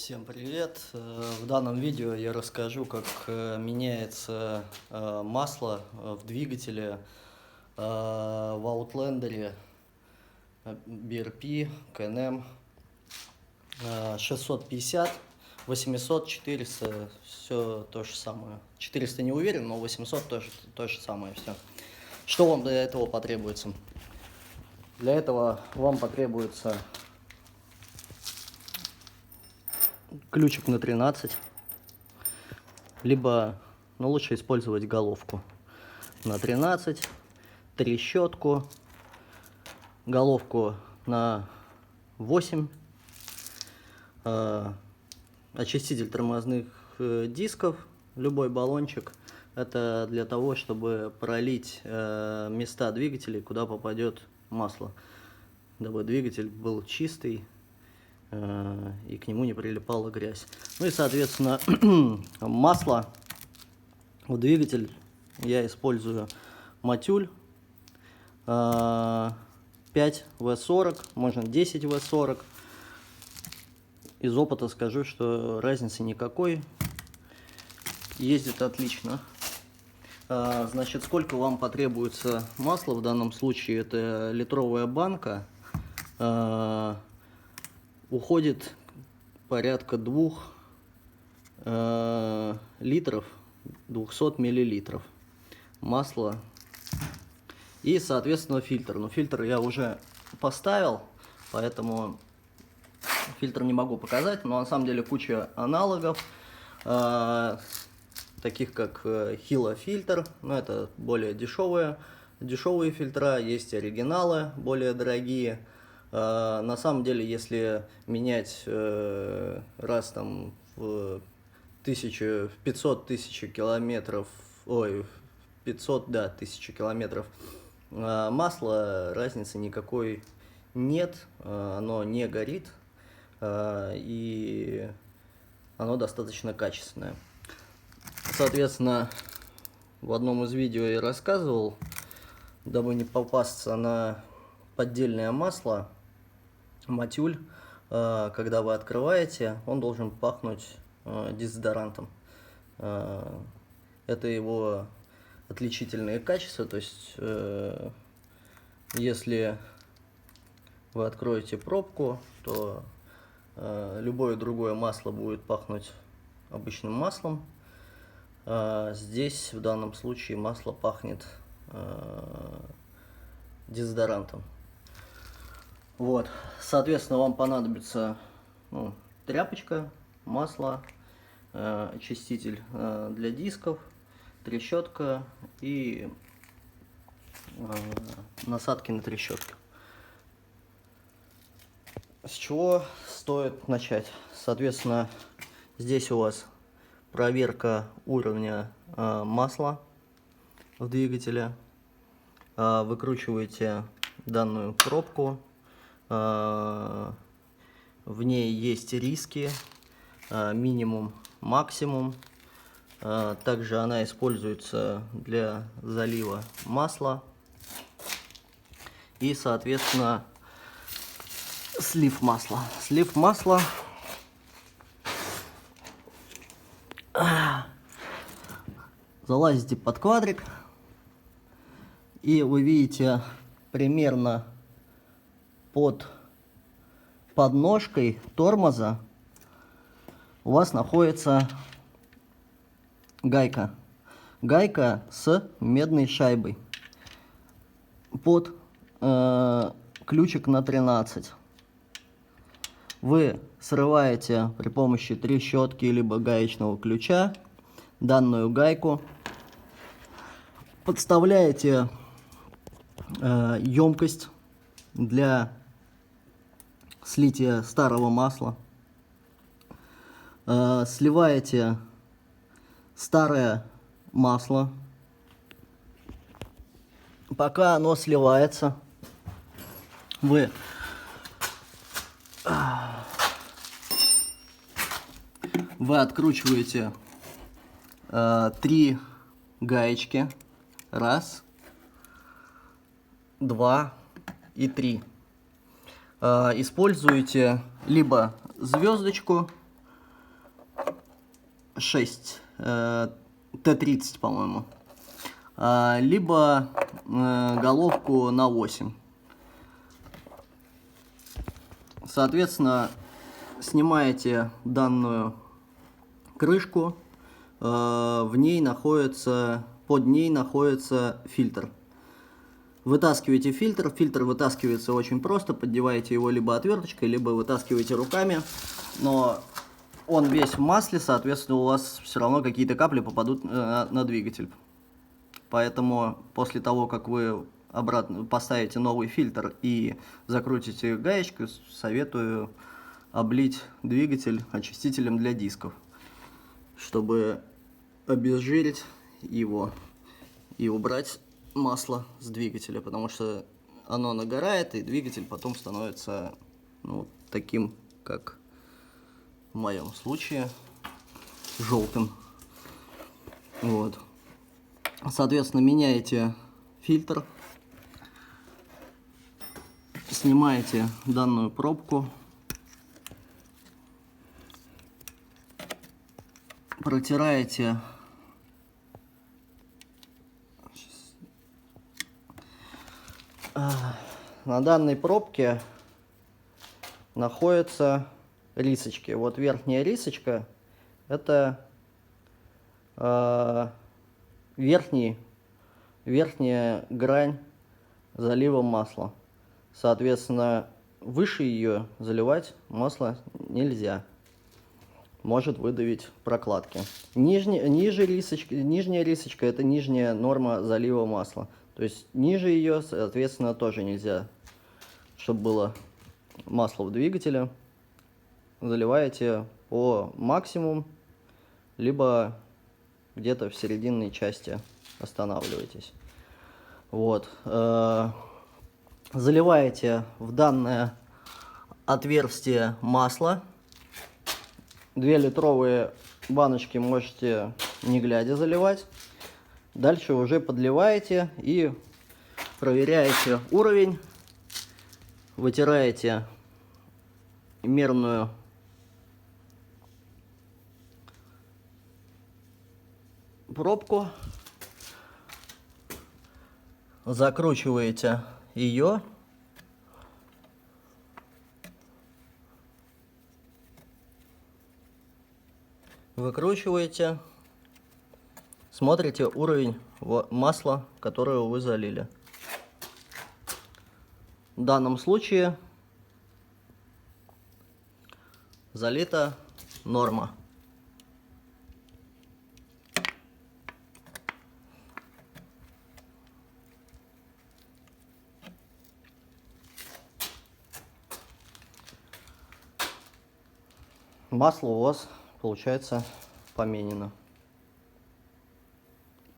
Всем привет! В данном видео я расскажу, как меняется масло в двигателе в Outlander BRP KNM 650, 800, 400, все то же самое. 400 не уверен, но 800 тоже то же самое все. Что вам для этого потребуется? Для этого вам потребуется ключик на 13, либо, но лучше использовать головку на 13, трещотку, головку на 8, очиститель тормозных дисков, любой баллончик. Это для того, чтобы пролить места двигателей, куда попадет масло, дабы двигатель был чистый и к нему не прилипала грязь. Ну и, соответственно, масло в двигатель я использую Матюль 5В40, можно 10В40. Из опыта скажу, что разницы никакой, ездит отлично. Значит, сколько вам потребуется масла в данном случае? Это литровая банка. Уходит порядка 2 литров, 200 миллилитров масла. И, соответственно, фильтр. Но фильтр я уже поставил, поэтому фильтр не могу показать. Но на самом деле куча аналогов, таких как Hilo фильтр. Но это более дешевые фильтра. Есть оригиналы, более дорогие. На самом деле, если менять раз там в 500 тысяч километров, 500, да, 1000 километров масла, разницы никакой нет, оно не горит, и оно достаточно качественное. Соответственно, в одном из видео я рассказывал, дабы не попасться на поддельное масло, Матюль, когда вы открываете, он должен пахнуть дезодорантом. Это его отличительные качества. То есть, если вы откроете пробку, то любое другое масло будет пахнуть обычным маслом. Здесь в данном случае масло пахнет дезодорантом. Вот, соответственно, вам понадобится тряпочка, масло, очиститель для дисков, трещотка и насадки на трещотку. С чего стоит начать? Соответственно, здесь у вас проверка уровня масла в двигателе. Выкручиваете данную пробку. В ней есть риски, минимум, максимум. Также она используется для залива масла и, соответственно, слив масла. Слив масла залазите под квадрик, и вы видите примерно под подножкой тормоза у вас находится гайка. Гайка с медной шайбой под ключик на 13. Вы срываете при помощи трещотки либо гаечного ключа данную гайку, подставляете емкость для слития старого масла, сливаете старое масло. Пока оно сливается, вы откручиваете 3 гаечки. 1, 2 и 3. Используете либо звездочку, 6, Т-30, по-моему. Либо головку на 8. Соответственно, снимаете данную крышку, в ней находится, под ней находится фильтр. Вытаскиваете фильтр, фильтр вытаскивается очень просто, поддеваете его либо отверточкой, либо вытаскиваете руками, но он весь в масле, соответственно, у вас все равно какие-то капли попадут на двигатель. Поэтому после того, как вы обратно поставите новый фильтр и закрутите гаечкой, советую облить двигатель очистителем для дисков, чтобы обезжирить его и убрать масло с двигателя, потому что оно нагорает, и двигатель потом становится, ну, таким, как в моем случае, желтым. Вот. Соответственно, меняете фильтр, снимаете данную пробку, протираете на данной пробке находятся рисочки. Вот верхняя рисочка — это верхняя грань залива масла. Соответственно, выше ее заливать масло нельзя. Может выдавить прокладки. Нижняя рисочка — это нижняя норма залива масла. То есть ниже ее, соответственно, тоже нельзя, чтобы было масло в двигателе. Заливаете по максимуму, либо где-то в серединной части останавливаетесь. Вот. Заливаете в данное отверстие масло. 2-литровые баночки можете не глядя заливать. Дальше уже подливаете и проверяете уровень. Вытираете мерную пробку. Закручиваете ее. Выкручиваете. Смотрите уровень масла, которое вы залили. В данном случае залита норма. Масло у вас получается поменено.